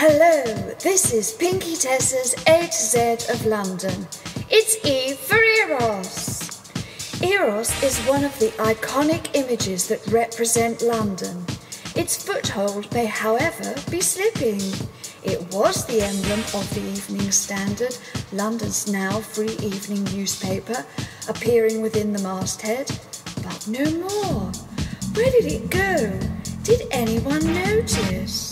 Hello, this is Pinkietessa A-Z of London. It's E for Eros. Eros is one of the iconic images that represent London. Its foothold may, however, be slipping. It was the emblem of the Evening Standard, London's now free evening newspaper, appearing within the masthead, but no more. Where did it go? Did anyone notice?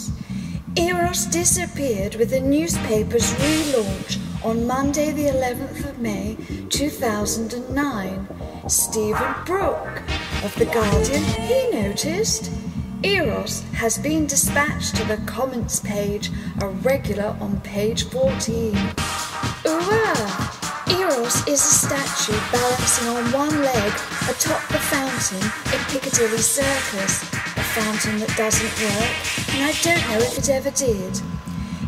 Eros disappeared with the newspaper's relaunch on Monday the 11th of May 2009. Stephen Brooke of The Guardian, he noticed. Eros has been dispatched to the comments page, a regular on page 14. Eros is a statue balancing on one leg atop the fountain in Piccadilly Circus, a fountain that doesn't work, and I don't know if it ever did.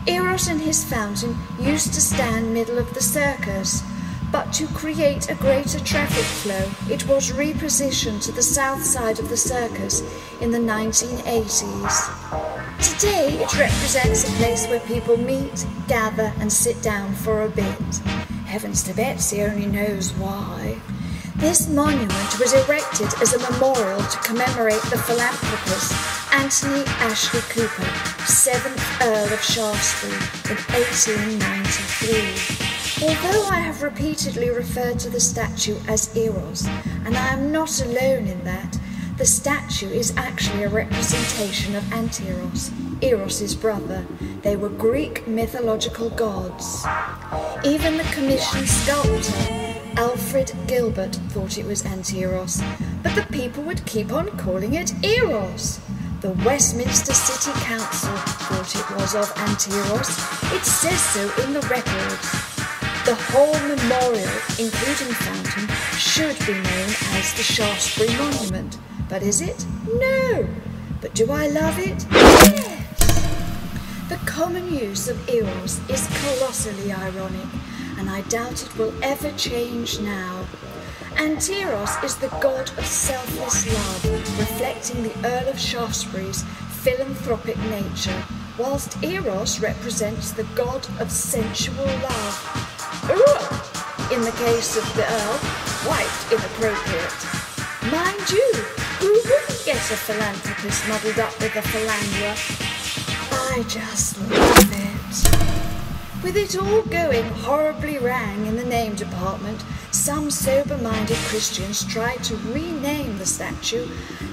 Eros and his fountain used to stand middle of the circus, but to create a greater traffic flow, it was repositioned to the south side of the circus in the 1980s. Today, it represents a place where people meet, gather, and sit down for a bit. Heavens to Betsy only knows why. This monument was erected as a memorial to commemorate the philanthropist Anthony Ashley Cooper, 7th Earl of Shaftesbury, in 1893. Although I have repeatedly referred to the statue as Eros, and I am not alone in that, the statue is actually a representation of Anteros, Eros' brother. They were Greek mythological gods. Even the commissioned sculptor, Alfred Gilbert, thought it was Anteros, but the people would keep on calling it Eros. The Westminster City Council thought it was of Anteros. It says so in the records. The whole memorial, including fountain, should be known as the Shaftesbury Monument. But is it? No. But do I love it? Yes. The common use of Eros is colossally ironic, and I doubt it will ever change now. Anteros is the god of selfless love, reflecting the Earl of Shaftesbury's philanthropic nature, whilst Eros represents the god of sensual love. In the case of the Earl, quite inappropriate. Mind you, who wouldn't get a philanthropist muddled up with a philanderer? I just love it. With it all going horribly wrang in the name department, some sober-minded Christians tried to rename the statue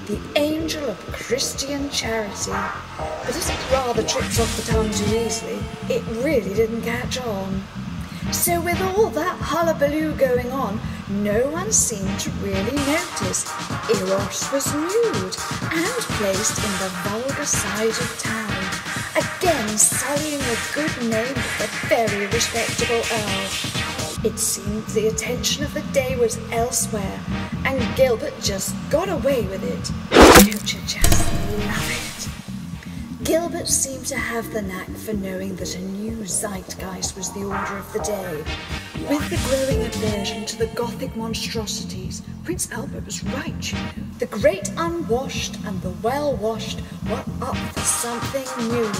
the Angel of Christian Charity. But as it rather trips off the tongue too easily, it really didn't catch on. So with all that hullabaloo going on, no one seemed to really notice Eros was nude and placed in the vulgar side of town, again sullying the good name of the very respectable Earl. It seemed the attention of the day was elsewhere, and Gilbert just got away with it. Don't you just love it? Gilbert seemed to have the knack for knowing that a new zeitgeist was the order of the day. With the growing aversion to the Gothic monstrosities, Prince Albert was right, you know. The great unwashed and the well-washed were up for something new.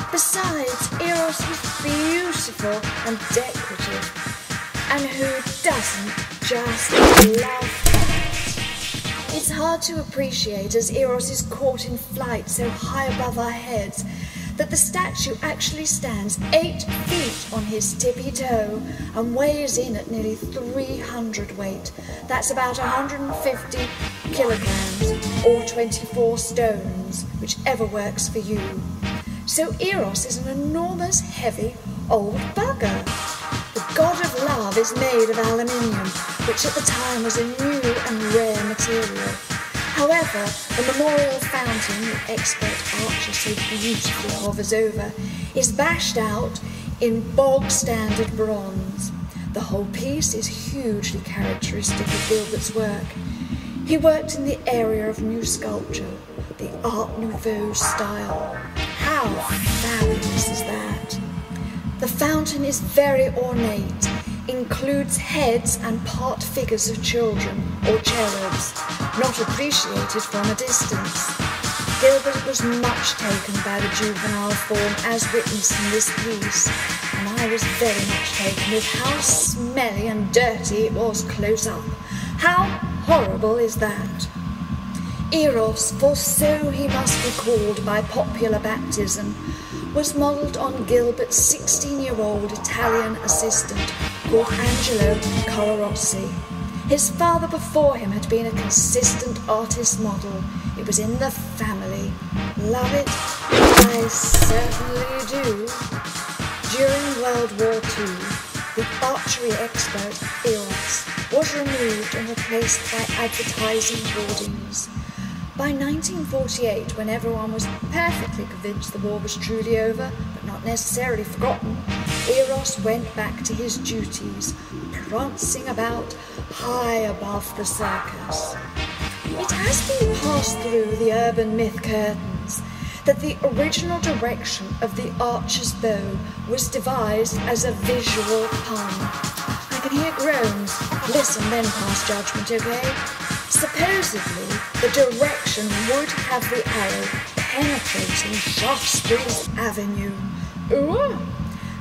Besides, Eros was beautiful and decorative. And who doesn't just love that? It's hard to appreciate as Eros is caught in flight so high above our heads that the statue actually stands 8 feet on his tippy toe and weighs in at nearly 300 weight. That's about 150 kilograms or 24 stones, whichever works for you. So Eros is an enormous, heavy, old bugger. The god of love is made of aluminium, which at the time was a new and rare material. However, the memorial fountain the expert archer so beautifully hovers over is bashed out in bog-standard bronze. The whole piece is hugely characteristic of Gilbert's work. He worked in the area of new sculpture, the Art Nouveau style. How fabulous is that? The fountain is very ornate, includes heads and part figures of children or cherubs, not appreciated from a distance. Gilbert was much taken by the juvenile form as witnessed in this piece, and I was very much taken with how smelly and dirty it was close up. How horrible is that? Eros, for so he must be called by popular baptism, was modelled on Gilbert's 16-year-old Italian assistant called Angelo Colarossi. His father before him had been a consistent artist model. It was in the family. Love it? I certainly do. During World War II, the archery expert Eros was removed and replaced by advertising hoardings. By 1948, when everyone was perfectly convinced the war was truly over, but not necessarily forgotten, Eros went back to his duties, prancing about high above the circus. It has been passed through the urban myth curtains that the original direction of the archer's bow was devised as a visual pun. I can hear groans. Listen, then pass judgment, okay? Supposedly, the direction would have the arrow penetrating Shaftesbury's Avenue. Ooh.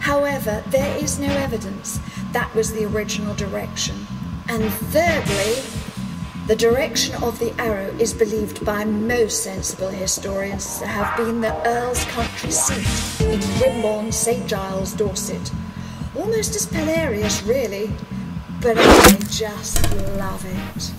However, there is no evidence that was the original direction. And thirdly, the direction of the arrow is believed by most sensible historians to have been the Earl's country seat in Wimborne, St. Giles, Dorset. Almost as hilarious, really, but I just love it.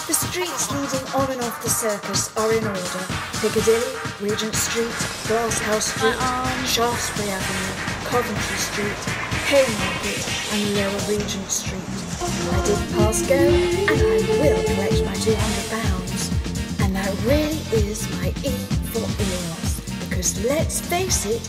The streets leading on and off the circus are in order: Piccadilly, Regent Street, Glasshouse Street, Shaftesbury Avenue, Coventry Street, Haymarket and Lower Regent Street. I did pass go, and I will collect my £200. And that really is my E for Eros, because let's face it,